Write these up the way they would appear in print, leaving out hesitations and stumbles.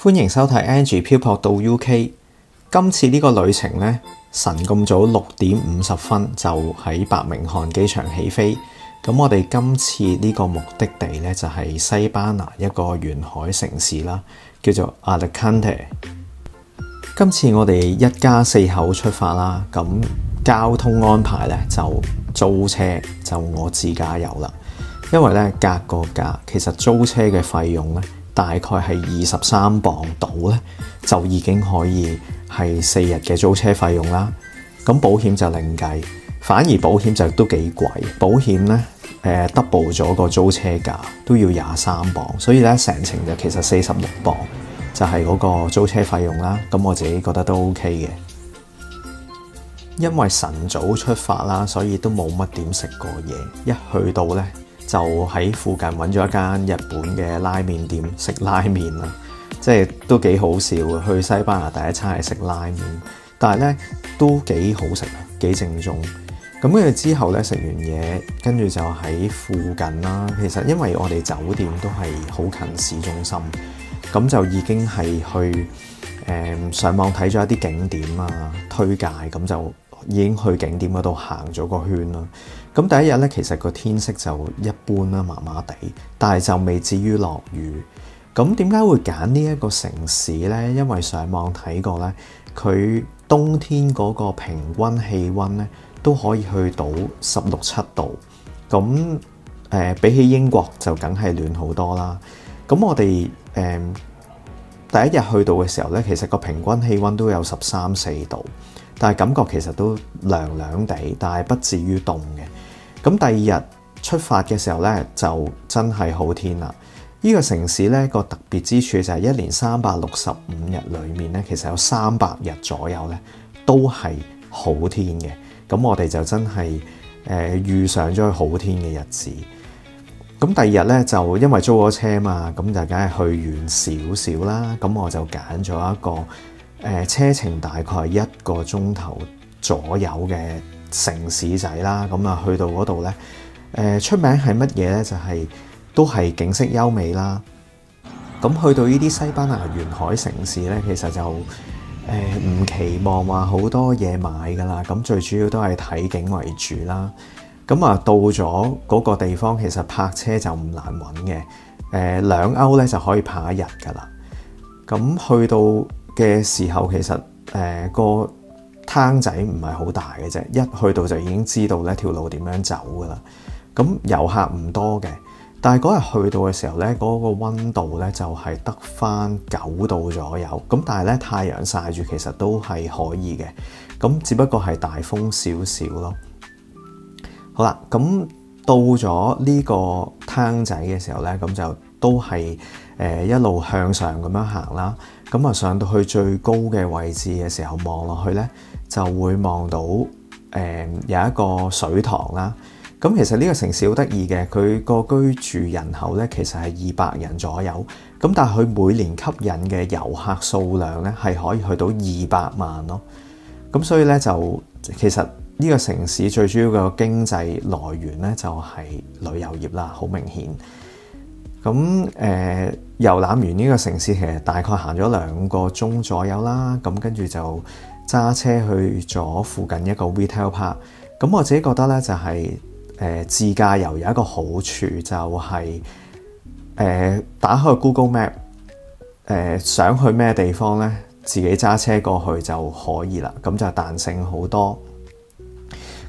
歡迎收睇 Angie 漂泊到 UK。今次呢個旅程呢，晨咁早6:50就喺伯明翰機場起飛。咁我哋今次呢個目的地呢，就係西班牙一個沿海城市啦，叫做 Alicante。今次我哋一家4口出發啦，咁交通安排呢，就租車就我自駕遊啦。因為呢，格個價，其實租車嘅費用呢，大概係23磅到咧，就已經可以係4日嘅租車費用啦。咁保險就另計，反而保險就都幾貴。保險咧double 咗個租車價，都要23磅，所以咧成程就其實46磅就係嗰個租車費用啦。咁我自己覺得都 OK 嘅，因為晨早出發啦，所以都冇乜點食過嘢。一去到咧，就喺附近揾咗一間日本嘅拉麵店食拉麵啦，即係都幾好笑嘅。去西班牙第一餐係食拉麵，但係咧都幾好食啊，幾正宗。咁跟住之後咧食完嘢，跟住就喺附近啦。其實因為我哋酒店都係好近市中心，咁就已經係去上網睇咗一啲景點啊推介，咁就已經去景點嗰度行咗個圈啦。咁第一日咧，其實個天色就一般啦，麻麻地，但係就未至於落雨。咁點解會揀呢一個城市咧？因為上網睇過咧，佢冬天嗰個平均氣温咧都可以去到16、17度。咁比起英國就梗係暖好多啦。咁我哋第一日去到嘅時候咧，其實個平均氣温都有13、14度，但係感覺其實都涼涼地，但係不至於凍嘅。咁第二日出發嘅時候咧，就真係好天啦！呢個城市咧個特別之處就係一年365日裏面咧，其實有300日左右咧都係好天嘅。咁我哋就真係遇上咗好天嘅日子。咁第二日咧就因為租咗車嘛，咁就梗係去遠少少啦。咁我就揀咗一個車程大概1個鐘頭左右嘅城市仔啦。咁啊去到嗰度咧，出名係乜嘢咧？就係都係景色優美啦。咁去到呢啲西班牙沿海城市咧，其實就唔期望話好多嘢買噶啦。咁最主要都係睇景為主啦。咁啊到咗嗰個地方，其實泊車就唔難揾嘅。2歐咧就可以泊一日噶啦。咁去到嘅時候，其實個攤仔唔係好大嘅啫，一去到就已經知道呢條路點樣走噶啦。咁遊客唔多嘅，但係嗰日去到嘅時候咧，嗰個溫度咧就係得返9度左右。咁但係咧太陽曬住，其實都係可以嘅。咁只不過係大風少少咯。好啦，咁到咗呢個攤仔嘅時候咧，咁就都係一路向上咁樣行啦。咁啊上到去最高嘅位置嘅時候，望落去咧就會望到有一個水塘啦。咁其實呢個城市好得意嘅，佢個居住人口咧其實係200人左右。咁但係佢每年吸引嘅遊客數量咧係可以去到200萬咯。咁所以咧就其實呢個城市最主要嘅經濟來源咧就係旅遊業啦，好明顯。咁遊覽完呢個城市，其實大概行咗2個鐘左右啦。咁跟住就揸車去咗附近一個 retail park。咁我自己覺得咧就係自駕遊有一個好處，就係打開 Google Map，想去咩地方咧，自己揸車過去就可以啦。咁就彈性好多。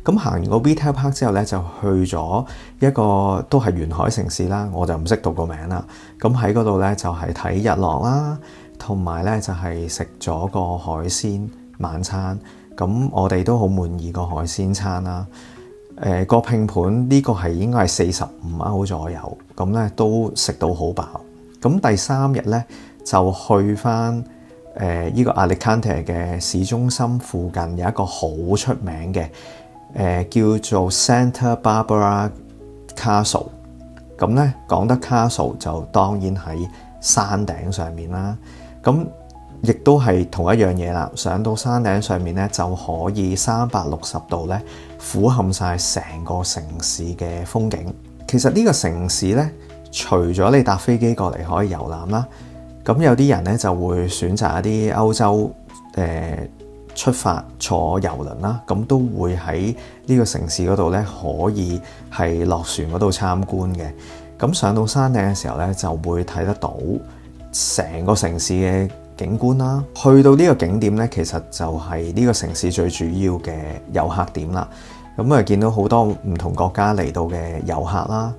咁行完個 retail park 之後咧，就去咗一個都係沿海城市啦，我就唔識讀個名啦。咁喺嗰度咧就係睇日落啦，同埋咧就係食咗個海鮮晚餐。咁我哋都好滿意個海鮮餐啦。個拼盤呢個係應該係45歐左右，咁咧都食到好飽。咁第3日咧就去翻呢個 Alicante 嘅市中心附近有一個好出名嘅叫做 Santa Barbara Castle。咁咧講得 Castle 就當然喺山頂上面啦。咁亦都係同一樣嘢啦，上到山頂上面咧就可以360度咧俯瞰晒成個城市嘅風景。其實呢個城市咧，除咗你搭飛機過嚟可以遊覽啦，咁有啲人咧就會選擇一啲歐洲出發坐郵輪啦，咁都會喺呢個城市嗰度咧可以係落船嗰度參觀嘅。咁上到山頂嘅時候咧，就會睇得到成個城市嘅景觀啦。去到呢個景點咧，其實就係呢個城市最主要嘅遊客點啦。咁啊，見到好多唔同國家嚟到嘅遊客啦。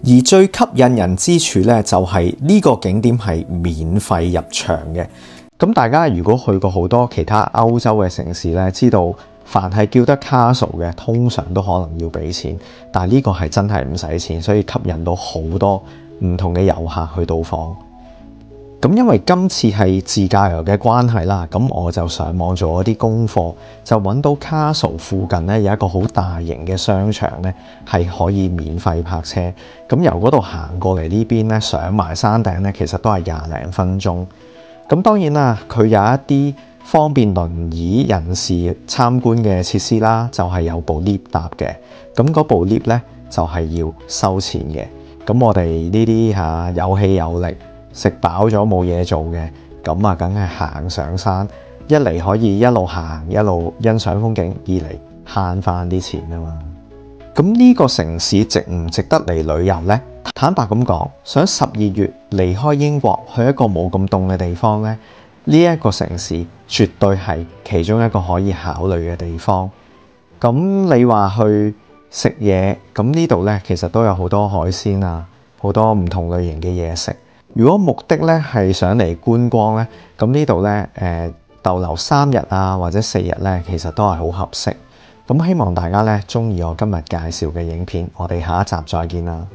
而最吸引人之處咧，就係呢個景點係免費入場嘅。咁大家如果去過好多其他歐洲嘅城市咧，知道凡係叫得 castle 嘅，通常都可能要俾錢，但係呢個係真係唔使錢，所以吸引到好多唔同嘅遊客去到訪。咁因為今次係自駕遊嘅關係啦，咁我就上網做一啲功課，就揾到 castle 附近咧有一個好大型嘅商場咧，係可以免費泊車。咁由嗰度行過嚟呢邊咧，上埋山頂咧，其實都係廿零分鐘。咁當然啦，佢有一啲方便輪椅人士參觀嘅設施啦，就係有部 lift 搭嘅。咁嗰部 lift 咧就係要收錢嘅。咁我哋呢啲有氣有力，食飽咗冇嘢做嘅，咁啊梗係行上山，一嚟可以一路行一路欣賞風景，二嚟慳翻啲錢啊嘛。咁呢個城市值唔值得嚟旅遊呢？坦白咁講，想12月離開英國去一個冇咁凍嘅地方呢，呢一個城市絕對係其中一個可以考慮嘅地方。咁你話去食嘢，咁呢度呢，其實都有好多海鮮啊，好多唔同類型嘅嘢食。如果目的呢係想嚟觀光呢，咁呢度呢逗留3日啊或者4日呢，其實都係好合適。咁希望大家呢鍾意我今日介紹嘅影片，我哋下一集再見啦。